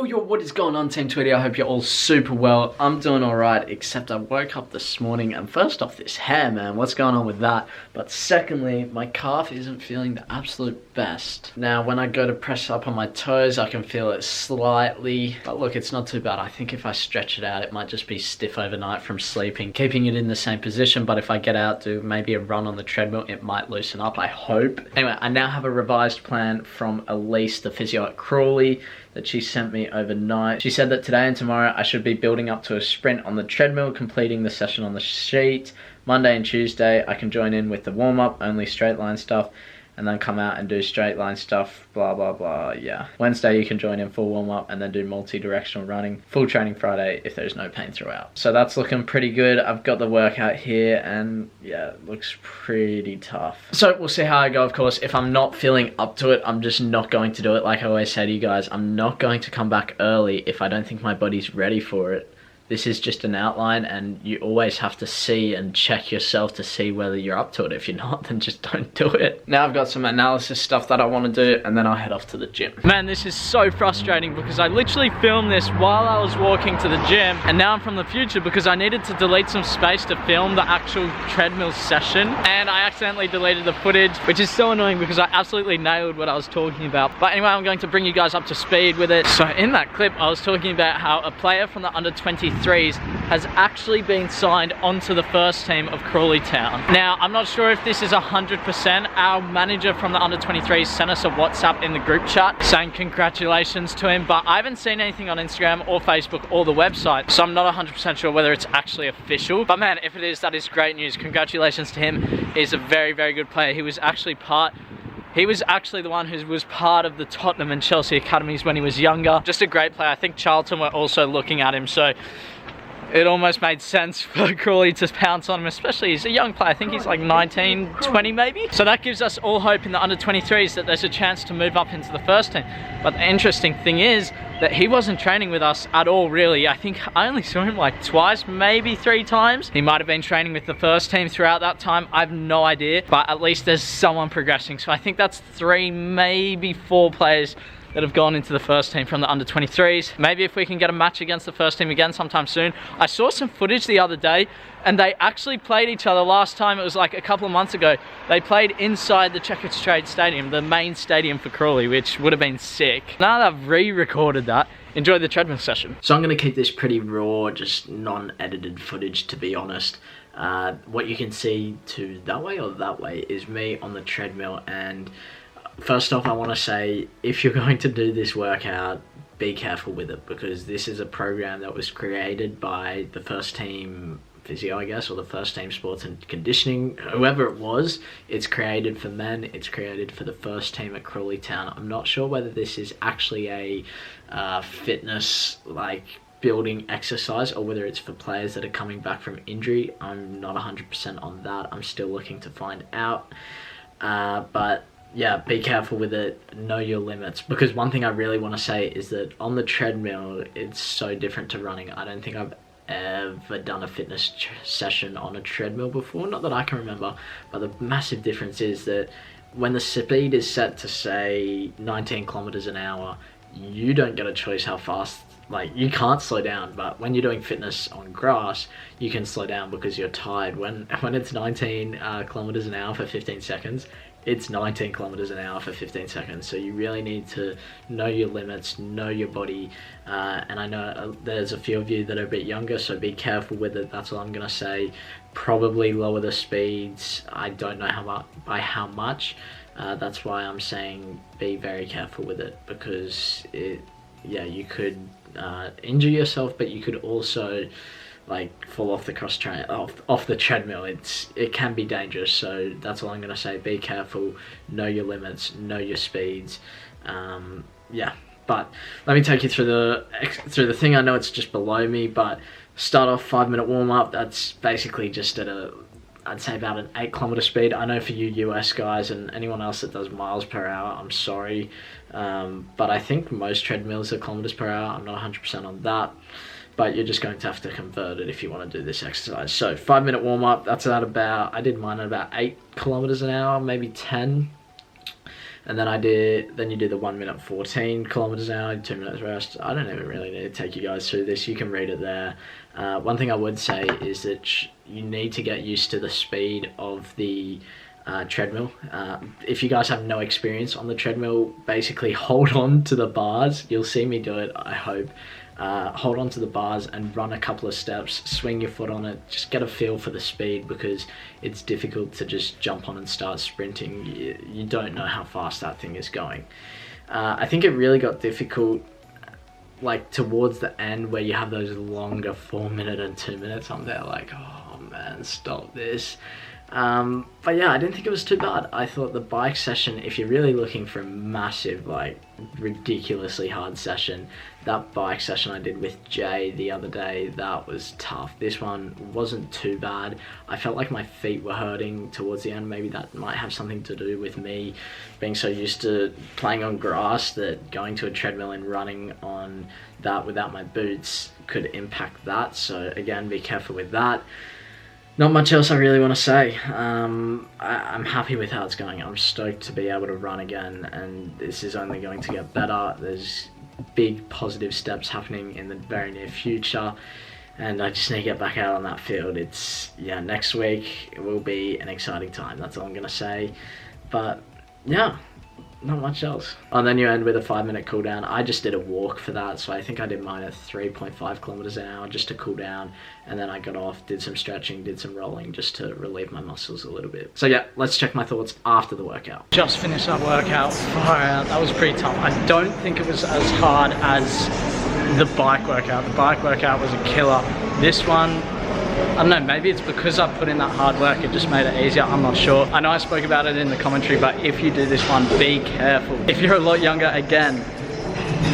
Yo, what is going on, Team Tweety? I hope you're all super well. I'm doing alright, except I woke up this morning and first off, this hair, man, what's going on with that? But secondly, my calf isn't feeling the absolute best. Now, when I go to press up on my toes, I can feel it slightly, but look, it's not too bad. I think if I stretch it out, it might just be stiff overnight from sleeping, keeping it in the same position, but if I get out, do maybe a run on the treadmill, it might loosen up, I hope. Anyway, I now have a revised plan from Elise, the physio at Crawley, that she sent me overnight. She said that today and tomorrow I should be building up to a sprint on the treadmill, completing the session on the sheet. Monday and Tuesday I can join in with the warm-up, only straight line stuff, and then come out and do straight line stuff, blah blah blah, yeah. Wednesday you can join in full warm-up and then do multi-directional running. Full training Friday if there's no pain throughout. So that's looking pretty good. I've got the workout here and yeah, it looks pretty tough. So we'll see how I go, of course. If I'm not feeling up to it, I'm just not going to do it. Like I always say to you guys, I'm not going to come back early if I don't think my body's ready for it. This is just an outline and you always have to see and check yourself to see whether you're up to it. If you're not, then just don't do it. Now I've got some analysis stuff that I want to do and then I'll head off to the gym. Man, this is so frustrating because I literally filmed this while I was walking to the gym and now I'm from the future because I needed to delete some space to film the actual treadmill session and I accidentally deleted the footage, which is so annoying because I absolutely nailed what I was talking about. But anyway, I'm going to bring you guys up to speed with it. So in that clip, I was talking about how a player from the under 23s has actually been signed onto the first team of Crawley Town. Now, I'm not sure if this is 100%. Our manager from the under 23s sent us a WhatsApp in the group chat saying congratulations to him, but I haven't seen anything on Instagram or Facebook or the website, so I'm not 100% sure whether it's actually official. But man, if it is, that is great news. Congratulations to him. He's a very, very good player. He was actually the one who was part of the Tottenham and Chelsea academies when he was younger. Just a great player. I think Charlton were also looking at him, so it almost made sense for Crawley to pounce on him, especially he's a young player. I think he's like 19, 20 maybe. So that gives us all hope in the under 23s that there's a chance to move up into the first team. But the interesting thing is that he wasn't training with us at all, really. I think I only saw him like twice, maybe 3 times. He might have been training with the first team throughout that time. I have no idea, but at least there's someone progressing. So I think that's 3, maybe 4 players that have gone into the first team from the under 23s. Maybe if we can get a match against the first team again sometime soon. I saw some footage the other day and they actually played each other last time. It was like a couple of months ago. They played inside the Checkered Trade Stadium, the main stadium for Crawley, which would have been sick. Now that I've re-recorded that, enjoy the treadmill session. So I'm gonna keep this pretty raw, just non-edited footage, to be honest. What you can see to that way or that way is me on the treadmill, and first off, I want to say, if you're going to do this workout, be careful with it, because this is a program that was created by the first team physio, I guess, or the first team sports and conditioning, whoever it was. It's created for men, it's created for the first team at Crawley Town. I'm not sure whether this is actually a fitness, like, building exercise, or whether it's for players that are coming back from injury. I'm not 100% on that. I'm still looking to find out. But yeah, be careful with it, know your limits, because one thing I really want to say is that on the treadmill, it's so different to running. I don't think I've ever done a fitness session on a treadmill before, not that I can remember, but the massive difference is that when the speed is set to, say, 19 kilometers an hour, you don't get a choice how fast. Like, you can't slow down, but when you're doing fitness on grass, you can slow down because you're tired. When it's 19 kilometers an hour for 15 seconds, it's 19 kilometers an hour for 15 seconds. So you really need to know your limits, know your body. And I know there's a few of you that are a bit younger, so be careful with it. That's all I'm gonna say. Probably lower the speeds. I don't know by how much. That's why I'm saying be very careful with it, because you could injure yourself, but you could also like fall off the off the treadmill. It can be dangerous, so that's all I'm gonna say. Be careful, know your limits, know your speeds. Yeah, but let me take you through the thing. I know it's just below me, but start off 5-minute warm-up. That's basically just at I'd say about an 8-kilometer speed. I know for you US guys and anyone else that does miles per hour, I'm sorry, but I think most treadmills are kilometers per hour. I'm not 100% on that, but you're just going to have to convert it if you want to do this exercise. So 5-minute warm-up, that's at about, I did mine at about 8 kilometers an hour, maybe 10. And then then you do the 1 minute 14 kilometers an hour, 2 minutes rest. I don't even really need to take you guys through this. You can read it there. One thing I would say is that you need to get used to the speed of the treadmill. If you guys have no experience on the treadmill, basically hold on to the bars. You'll see me do it, I hope. Hold on to the bars and run a couple of steps, swing your foot on it, just get a feel for the speed, because it's difficult to just jump on and start sprinting. You don't know how fast that thing is going. I think it really got difficult like towards the end, where you have those longer 4 minute and 2 minutes. I'm there like, oh man, stop this. But yeah, I didn't think it was too bad. I thought the bike session, if you're really looking for a massive, like ridiculously hard session, that bike session I did with Jay the other day, that was tough. This one wasn't too bad. I felt like my feet were hurting towards the end. Maybe that might have something to do with me being so used to playing on grass that going to a treadmill and running on that without my boots could impact that. So again, be careful with that. Not much else I really want to say. I'm happy with how it's going. I'm stoked to be able to run again, and this is only going to get better. There's big positive steps happening in the very near future, and I just need to get back out on that field. Yeah, next week it will be an exciting time. That's all I'm gonna say. But yeah, not much else. And then you end with a 5 minute cool down. I just did a walk for that, so I think I did mine at 3.5 kilometers an hour just to cool down, and then I got off, did some stretching, did some rolling just to relieve my muscles a little bit. So yeah, let's check my thoughts after the workout. Just finished that workout. That was pretty tough. I don't think it was as hard as the bike workout. The bike workout was a killer. This one, I don't know, maybe it's because I put in that hard work, it just made it easier, I'm not sure. I know I spoke about it in the commentary, but if you do this one, be careful. If you're a lot younger, again,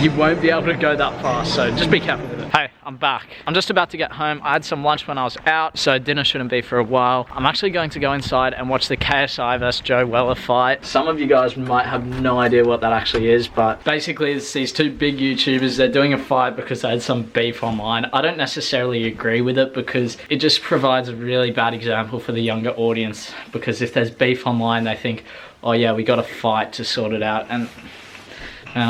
you won't be able to go that fast, so just be careful with it. Hey, I'm back. I'm just about to get home. I had some lunch when I was out, so dinner shouldn't be for a while. I'm actually going to go inside and watch the KSI vs Joe Weller fight. Some of you guys might have no idea what that actually is, but basically it's these two big YouTubers. They're doing a fight because they had some beef online. I don't necessarily agree with it, because it just provides a really bad example for the younger audience, because if there's beef online, they think, oh yeah, we got to fight to sort it out. And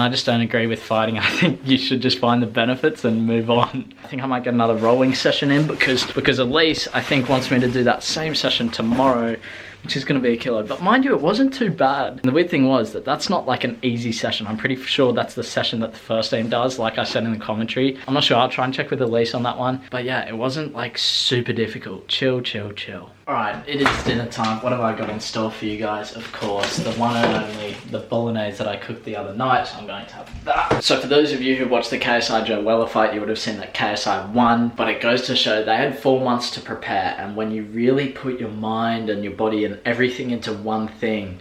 I just don't agree with fighting. I think you should just find the benefits and move on. I think I might get another rolling session in, because Elise, I think, wants me to do that same session tomorrow, which is going to be a killer. But mind you, it wasn't too bad. And the weird thing was that that's not like an easy session. I'm pretty sure that's the session that the first team does, like I said in the commentary. I'm not sure, I'll try and check with Elise on that one. But yeah, it wasn't like super difficult. Chill, chill, chill. Alright, it is dinner time. What have I got in store for you guys? Of course, the one and only, the bolognese that I cooked the other night, so I'm going to have that. So for those of you who watched the KSI Joe Weller fight, you would have seen that KSI won, but it goes to show they had 4 months to prepare, and when you really put your mind and your body and everything into one thing,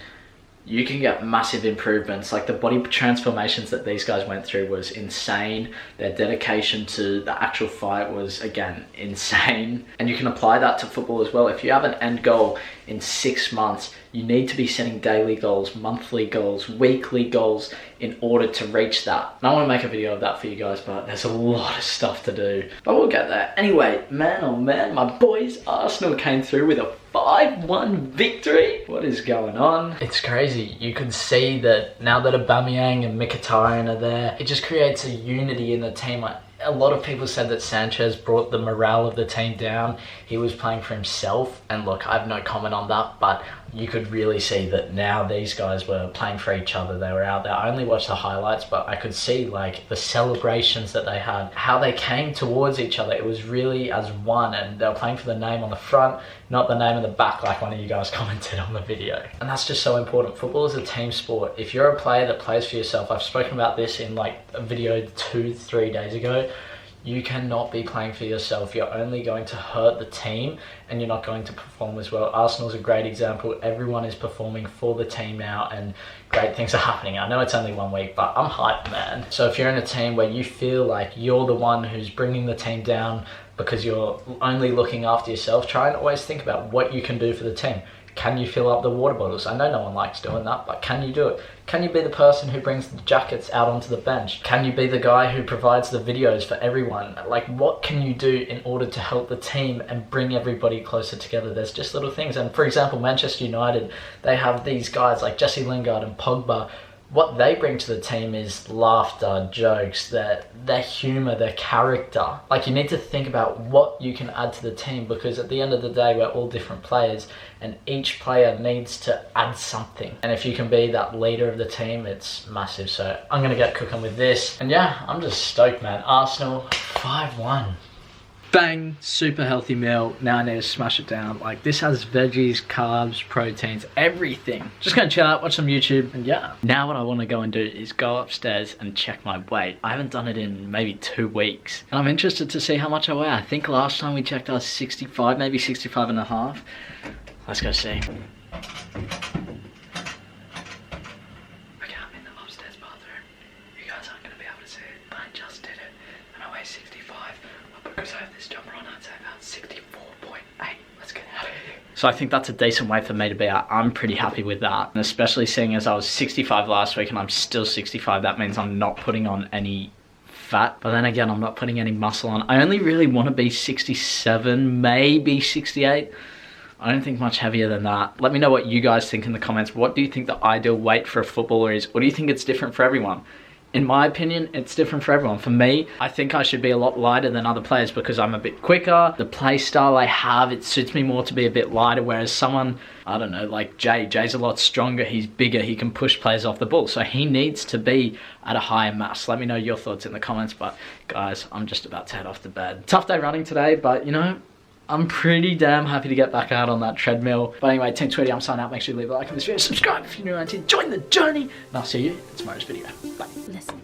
you can get massive improvements. Like the body transformations that these guys went through was insane. Their dedication to the actual fight was, again, insane. And you can apply that to football as well. If you have an end goal in 6 months, you need to be setting daily goals, monthly goals, weekly goals in order to reach that. And I want to make a video of that for you guys, but there's a lot of stuff to do. But we'll get there. Anyway, man oh man, my boys Arsenal came through with a 5-1 victory. What is going on? It's crazy. You can see that now that Aubameyang and Mkhitaryan are there, it just creates a unity in the team. A lot of people said that Sanchez brought the morale of the team down. He was playing for himself, and look, I have no comment on that, but you could really see that now these guys were playing for each other. They were out there. I only watched the highlights, but I could see like the celebrations that they had, how they came towards each other. It was really as one, and they were playing for the name on the front, not the name on the back like one of you guys commented on the video. And that's just so important. Football is a team sport. If you're a player that plays for yourself, I've spoken about this in like a video 2-3 days ago, you cannot be playing for yourself. You're only going to hurt the team, and you're not going to perform as well. Arsenal's a great example. Everyone is performing for the team now, and great things are happening. I know it's only 1 week, but I'm hyped, man. So if you're in a team where you feel like you're the one who's bringing the team down because you're only looking after yourself, try and always think about what you can do for the team. Can you fill up the water bottles? I know no one likes doing that, but can you do it? Can you be the person who brings the jackets out onto the bench? Can you be the guy who provides the videos for everyone? Like, what can you do in order to help the team and bring everybody closer together? There's just little things. And for example, Manchester United, they have these guys like Jesse Lingard and Pogba. What they bring to the team is laughter, jokes, their humour, their character. Like, you need to think about what you can add to the team, because at the end of the day, we're all different players and each player needs to add something. And if you can be that leader of the team, it's massive. So I'm going to get cooking with this. And yeah, I'm just stoked, man. Arsenal 5-1. Bang, super healthy meal. Now I need to smash it down. Like, this has veggies, carbs, proteins, everything. Just gonna chill out, watch some YouTube, and yeah. Now what I wanna go and do is go upstairs and check my weight. I haven't done it in maybe 2 weeks. And I'm interested to see how much I weigh. I think last time we checked I was 65, maybe 65 and a half. Let's go see. Okay, I'm in the upstairs bathroom. You guys aren't gonna be able to see it, but I just did it. And I weigh 65. Because I have this jumper on, I'd say about 64.8. Let's get out of here. So I think that's a decent weight for me to be at. I'm pretty happy with that. And especially seeing as I was 65 last week and I'm still 65, that means I'm not putting on any fat. But then again, I'm not putting any muscle on. I only really want to be 67, maybe 68. I don't think much heavier than that. Let me know what you guys think in the comments. What do you think the ideal weight for a footballer is? Or do you think it's different for everyone? In my opinion, it's different for everyone. For me, I think I should be a lot lighter than other players because I'm a bit quicker. The play style I have, it suits me more to be a bit lighter, whereas someone, I don't know, like Jay's a lot stronger, he's bigger, he can push players off the ball. So he needs to be at a higher mass. Let me know your thoughts in the comments, but guys, I'm just about to head off to bed. Tough day running today, but you know, I'm pretty damn happy to get back out on that treadmill. But anyway, Team Tweety, I'm signing out. Make sure you leave a like on this video, subscribe if you're new around here, join the journey, and I'll see you in tomorrow's video. Bye. Listen.